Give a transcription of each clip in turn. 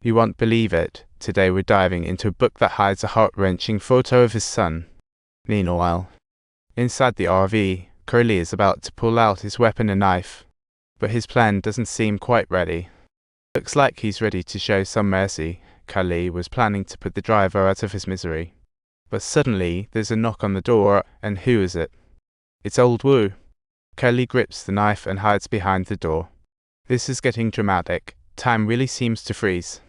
You won't believe it. Today we're diving into a book that hides a heart-wrenching photo of his son. Meanwhile, inside the RV, Curly is about to pull out his weapon, a knife. But his plan doesn't seem quite ready. Looks like he's ready to show some mercy. Curly was planning to put the driver out of his misery. But suddenly, there's a knock on the door, and who is it? It's old Wu. Curly grips the knife and hides behind the door. This is getting dramatic. Time really seems to freeze.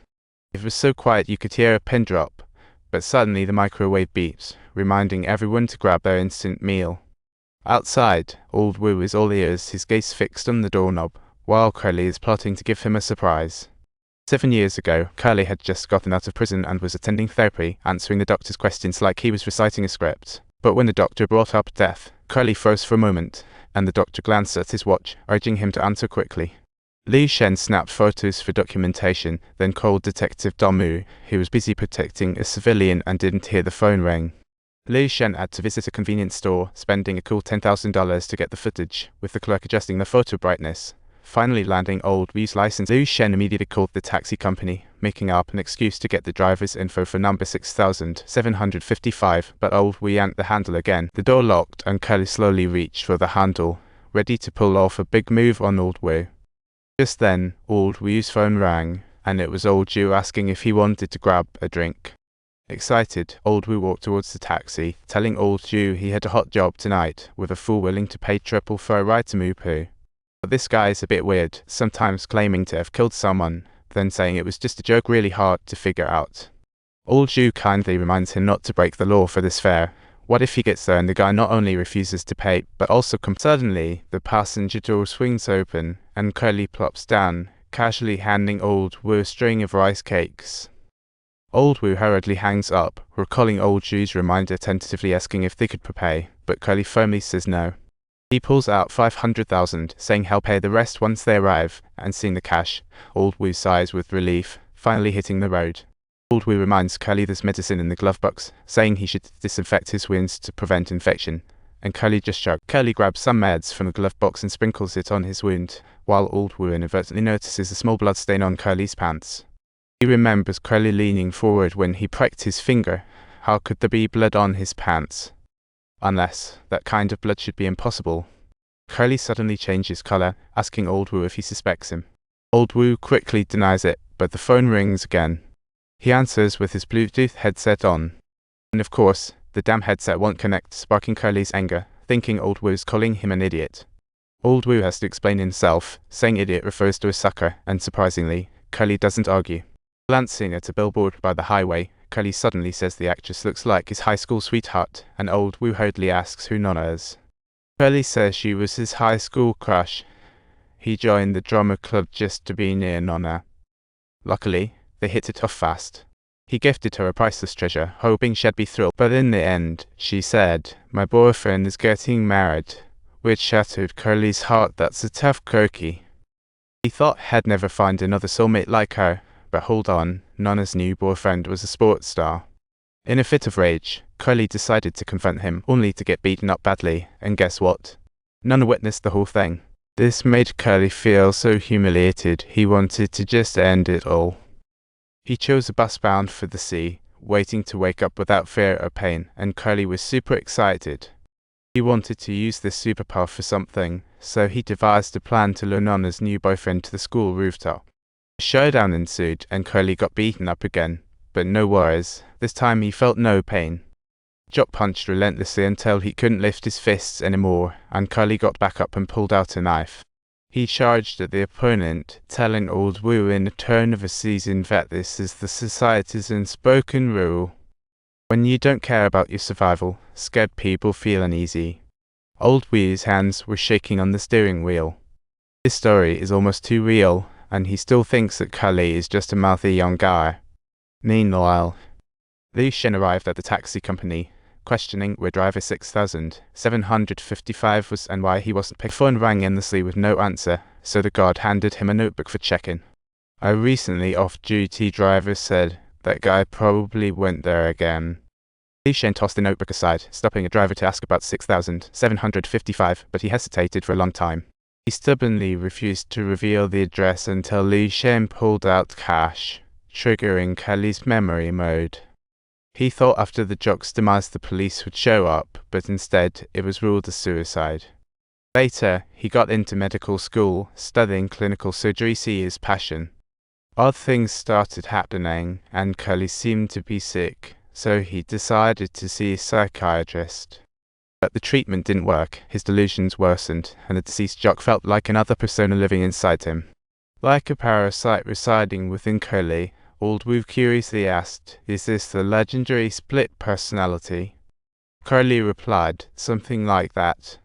It was so quiet you could hear a pin drop, but suddenly the microwave beeps, reminding everyone to grab their instant meal. Outside, old Wu is all ears, his gaze fixed on the doorknob, while Curly is plotting to give him a surprise. 7 years ago, Curly had just gotten out of prison and was attending therapy, answering the doctor's questions like he was reciting a script. But when the doctor brought up death, Curly froze for a moment, and the doctor glanced at his watch, urging him to answer quickly. Liu Shen snapped photos for documentation, then called Detective Domu, who was busy protecting a civilian and didn't hear the phone ring. Liu Shen had to visit a convenience store, spending a cool $10,000 to get the footage, with the clerk adjusting the photo brightness. Finally landing old Wu's license, Liu Shen immediately called the taxi company, making up an excuse to get the driver's info for number 6755, but old Wu yanked the handle again. The door locked and Curly slowly reached for the handle, ready to pull off a big move on old Wu. Just then, old Wu's phone rang, and it was old Wu asking if he wanted to grab a drink. Excited, old Wu walked towards the taxi, telling old Wu he had a hot job tonight, with a fool willing to pay triple for a ride to Mupu. But this guy is a bit weird, sometimes claiming to have killed someone, then saying it was just a joke, really hard to figure out. Old Wu kindly reminds him not to break the law for this fare. What if he gets there and the guy not only refuses to pay, but also Suddenly, the passenger door swings open, and Curly plops down, casually handing old Wu a string of rice cakes. Old Wu hurriedly hangs up, recalling old Wu's reminder, tentatively asking if they could prepay, but Curly firmly says no. He pulls out 500,000, saying he'll pay the rest once they arrive, and seeing the cash, old Wu sighs with relief, finally hitting the road. Old Wu reminds Curly there's medicine in the glove box, saying he should disinfect his wounds to prevent infection, and Curly just shrugs. Curly grabs some meds from the glove box and sprinkles it on his wound, while old Wu inadvertently notices a small blood stain on Curly's pants. He remembers Curly leaning forward when he pricked his finger. How could there be blood on his pants? Unless that kind of blood should be impossible. Curly suddenly changes color, asking old Wu if he suspects him. Old Wu quickly denies it, but the phone rings again. He answers with his Bluetooth headset on. And of course, the damn headset won't connect, sparking Curly's anger, thinking old Wu's calling him an idiot. Old Wu has to explain himself, saying idiot refers to a sucker, and surprisingly, Curly doesn't argue. Glancing at a billboard by the highway, Curly suddenly says the actress looks like his high school sweetheart, and old Wu hurriedly asks who Nonna is. Curly says she was his high school crush. He joined the drama club just to be near Nonna. Luckily, they hit it off fast. He gifted her a priceless treasure, hoping she'd be thrilled, but in the end, she said, "My boyfriend is getting married," which shattered Curly's heart. That's a tough cookie. He thought he'd never find another soulmate like her, but hold on, Nonna's new boyfriend was a sports star. In a fit of rage, Curly decided to confront him, only to get beaten up badly, and guess what? Nonna witnessed the whole thing. This made Curly feel so humiliated, he wanted to just end it all. He chose a bus bound for the sea, waiting to wake up without fear or pain, and Curly was super excited. He wanted to use this superpower for something, so he devised a plan to lure Nonna's new boyfriend to the school rooftop. A showdown ensued, and Curly got beaten up again, but no worries, this time he felt no pain. Jock punched relentlessly until he couldn't lift his fists anymore, and Curly got back up and pulled out a knife. He charged at the opponent, telling old Wu in a tone of a seasoned vet, "This is the society's unspoken rule. When you don't care about your survival, scared people feel uneasy." Old Wu's hands were shaking on the steering wheel. This story is almost too real, and he still thinks that Curly is just a mouthy young guy. Meanwhile, Liu Shen arrived at the taxi company, questioning where driver 6755 was and why he wasn't picked. The phone rang endlessly with no answer, so the guard handed him a notebook for check-in. A recently off-duty driver said, "That guy probably went there again." Liu Shen tossed the notebook aside, stopping a driver to ask about 6755, but he hesitated for a long time. He stubbornly refused to reveal the address until Liu Shen pulled out cash. triggering Kelly's memory mode. He thought after the jock's demise the police would show up, but instead it was ruled a suicide. Later, he got into medical school, studying clinical surgery, see his passion. Odd things started happening, and Curly seemed to be sick, so he decided to see a psychiatrist. But the treatment didn't work, his delusions worsened, and the deceased jock felt like another persona living inside him. Like a parasite residing within Curly, Old Wu curiously asked, "Is this the legendary split personality?" Curly replied, "Something like that."